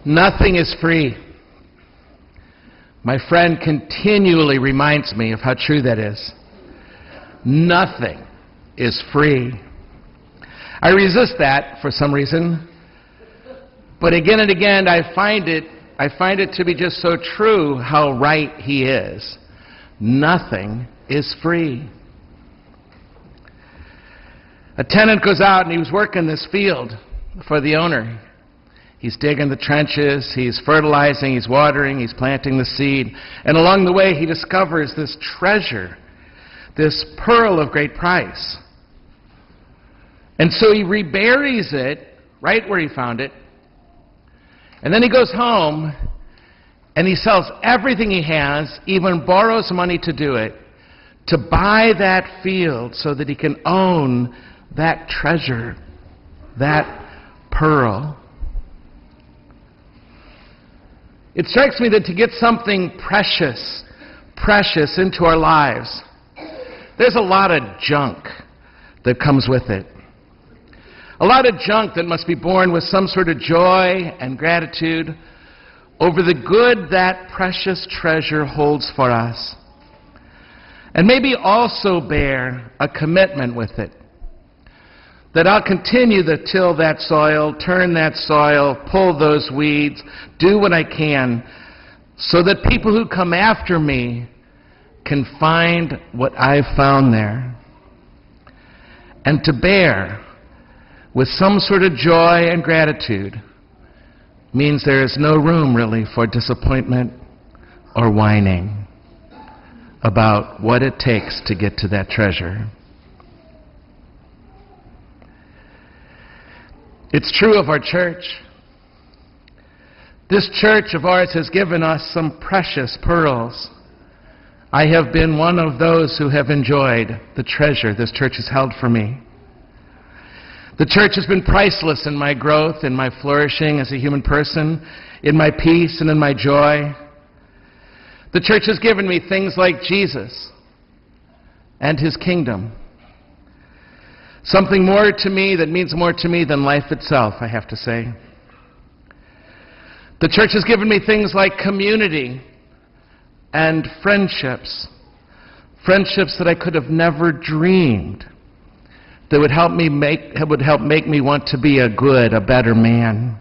Nothing is free. My friend continually reminds me of how true that is. Nothing is free. I resist that for some reason, but again and again I find it to be just so true how right he is. Nothing is free. A tenant goes out and he was working this field for the owner. He's digging the trenches, he's fertilizing, he's watering, he's planting the seed. And along the way he discovers this treasure, this pearl of great price. And so he reburies it right where he found it. And then he goes home and he sells everything he has, even borrows money to do it, to buy that field so that he can own that treasure, that pearl. It strikes me that to get something precious into our lives, there's a lot of junk that comes with it. A lot of junk that must be born with some sort of joy and gratitude over the good that precious treasure holds for us. And maybe also bear a commitment with it. That I'll continue to till that soil, turn that soil, pull those weeds, do what I can, so that people who come after me can find what I've found there. And to bear with some sort of joy and gratitude means there is no room really for disappointment or whining about what it takes to get to that treasure. It's true of our church. This church of ours has given us some precious pearls. I have been one of those who have enjoyed the treasure this church has held for me. The church has been priceless in my growth, in my flourishing as a human person, in my peace and in my joy. The church has given me things like Jesus and his kingdom. Something more to me that means more to me than life itself, I have to say. The church has given me things like community and friendships. Friendships that I could have never dreamed that would help make me want to be a better man.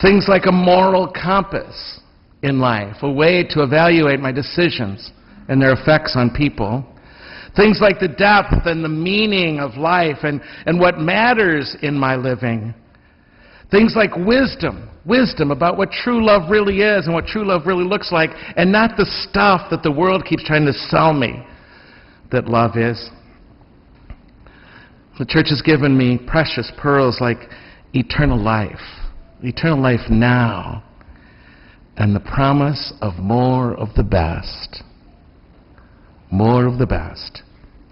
Things like a moral compass in life, a way to evaluate my decisions and their effects on people. Things like the depth and the meaning of life and what matters in my living. Things like wisdom about what true love really is and what true love really looks like, and not the stuff that the world keeps trying to sell me that love is. The church has given me precious pearls like eternal life now, and the promise of more of the best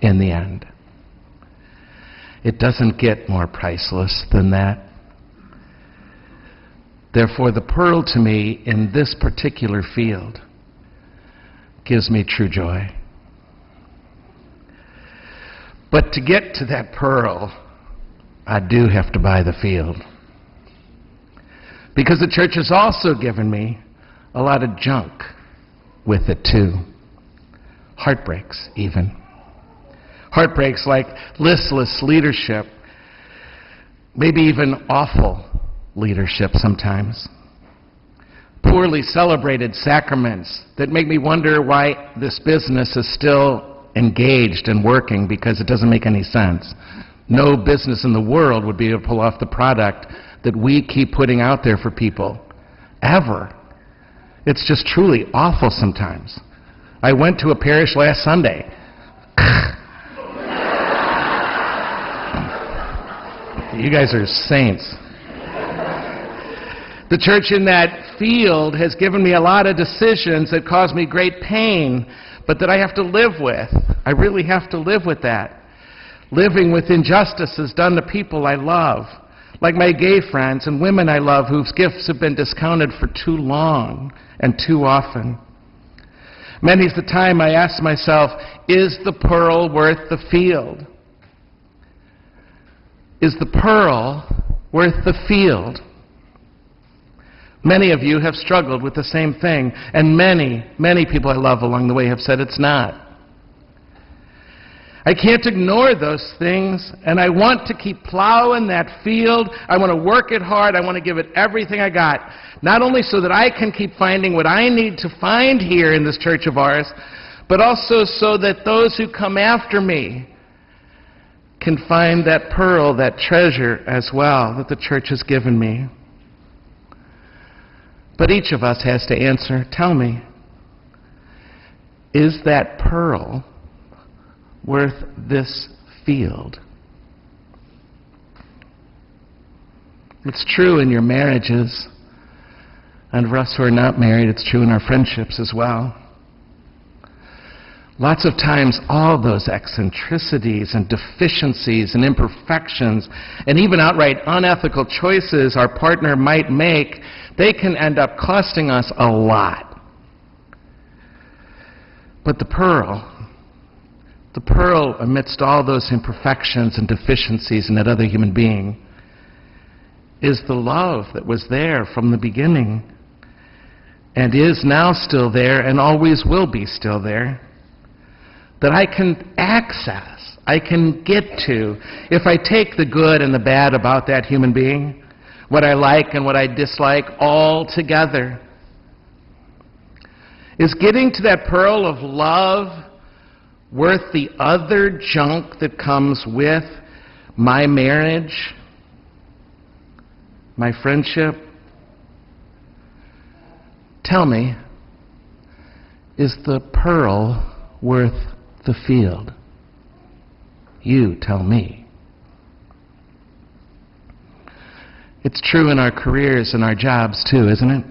in the end. It doesn't get more priceless than that. Therefore, the pearl to me in this particular field gives me true joy. But to get to that pearl, I do have to buy the field. Because the church has also given me a lot of junk with it too. Heartbreaks, even. Heartbreaks like listless leadership, maybe even awful leadership sometimes. Poorly celebrated sacraments that make me wonder why this business is still engaged and working, because it doesn't make any sense. No business in the world would be able to pull off the product that we keep putting out there for people, ever. It's just truly awful sometimes. I went to a parish last Sunday. You guys are saints. The church in that field has given me a lot of decisions that cause me great pain, but that I have to live with. I really have to live with that. Living with injustices done to people I love, like my gay friends and women I love whose gifts have been discounted for too long and too often. Many's the time I ask myself, is the pearl worth the field? Is the pearl worth the field? Many of you have struggled with the same thing, and many people I love along the way have said it's not. I can't ignore those things, and I want to keep plowing that field. I want to work it hard. I want to give it everything I got, not only so that I can keep finding what I need to find here in this church of ours, but also so that those who come after me can find that pearl, that treasure as well that the church has given me. But each of us has to answer, tell me, is that pearl worth this field? It's true in your marriages, and for us who are not married, it's true in our friendships as well. Lots of times, all those eccentricities and deficiencies and imperfections and even outright unethical choices our partner might make, they can end up costing us a lot. But the pearl amidst all those imperfections and deficiencies in that other human being is the love that was there from the beginning and is now still there and always will be still there, that I can access, I can get to, if I take the good and the bad about that human being, what I like and what I dislike, all together. Is getting to that pearl of love worth the other junk that comes with my marriage, my friendship? Tell me, is the pearl worth the field? You tell me. It's true in our careers and our jobs too, isn't it?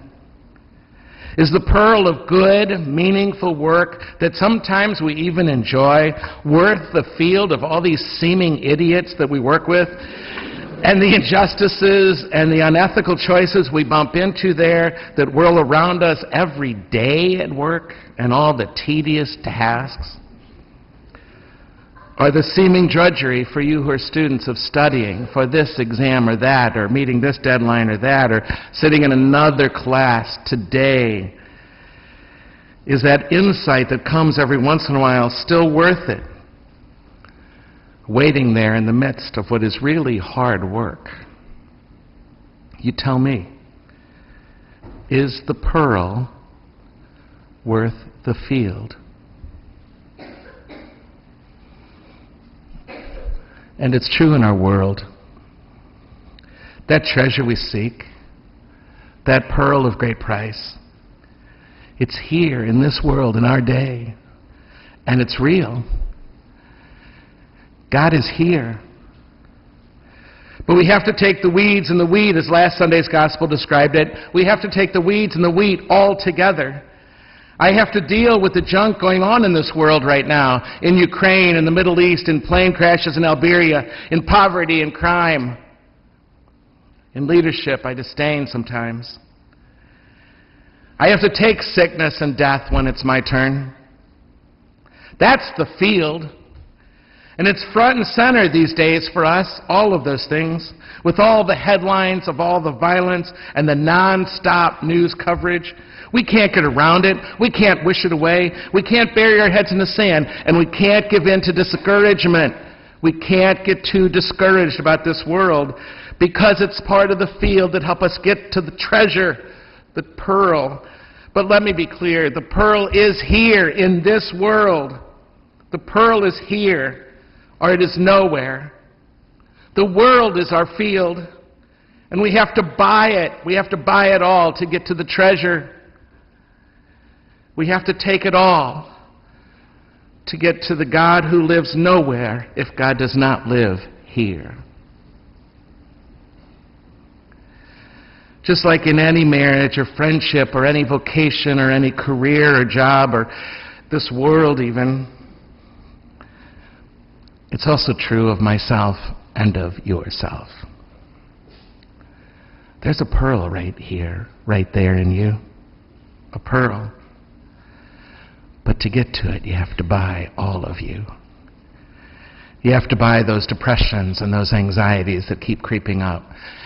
Is the pearl of good, meaningful work that sometimes we even enjoy worth the field of all these seeming idiots that we work with, and the injustices and the unethical choices we bump into there that whirl around us every day at work, and all the tedious tasks? Or the seeming drudgery for you who are students of studying for this exam or that, or meeting this deadline or that, or sitting in another class today? Is that insight that comes every once in a while still worth it? Waiting there in the midst of what is really hard work. You tell me, is the pearl worth the field? And it's true in our world. That treasure we seek, that pearl of great price, it's here in this world, in our day, and it's real. God is here. But we have to take the weeds and the wheat, as last Sunday's gospel described it. We have to take the weeds and the wheat all together. I have to deal with the junk going on in this world right now, in Ukraine, in the Middle East, in plane crashes in Algeria, in poverty and crime, in leadership I disdain sometimes. I have to take sickness and death when it's my turn. That's the field. And it's front and center these days for us, all of those things, with all the headlines of all the violence and the non-stop news coverage. We can't get around it. We can't wish it away. We can't bury our heads in the sand, and we can't give in to discouragement. We can't get too discouraged about this world because it's part of the field that help us get to the treasure, the pearl. But let me be clear, the pearl is here in this world. The pearl is here, or it is nowhere. The world is our field, and we have to buy it. We have to buy it all to get to the treasure. We have to take it all to get to the God who lives nowhere if God does not live here. Just like in any marriage or friendship or any vocation or any career or job or this world even, it's also true of myself and of yourself. There's a pearl right here, right there in you. A pearl. But to get to it, you have to buy all of you. You have to buy those depressions and those anxieties that keep creeping up.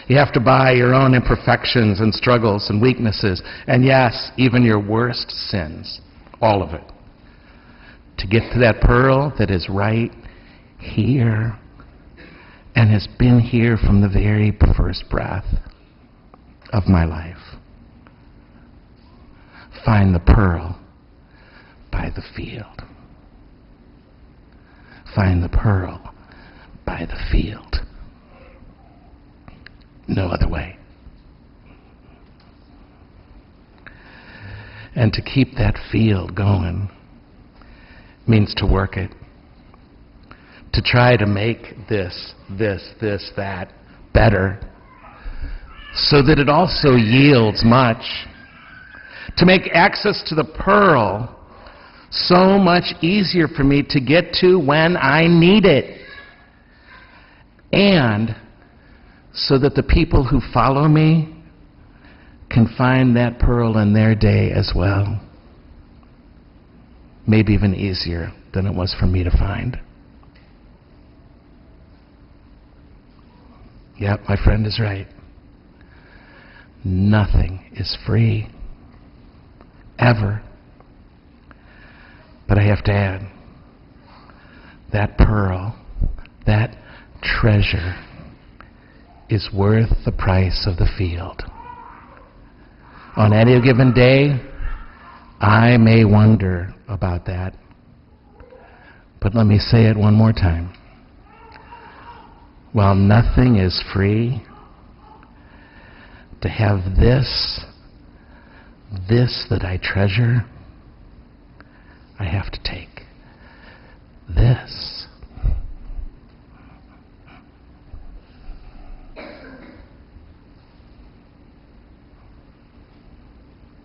You have to buy your own imperfections and struggles and weaknesses, and yes, even your worst sins, all of it, to get to that pearl that is right here and has been here from the very first breath of my life. Find the pearl by the field. Find the pearl by the field. No other way. And to keep that field going means to work it. To try to make this, that better, so that it also yields much. To make access to the pearl so much easier for me to get to when I need it. And so that the people who follow me can find that pearl in their day as well. Maybe even easier than it was for me to find. Yep, my friend is right. Nothing is free. Ever. But I have to add, that pearl, that treasure, is worth the price of the field. On any given day, I may wonder about that. But let me say it one more time. While nothing is free, to have this that I treasure, I have to take. This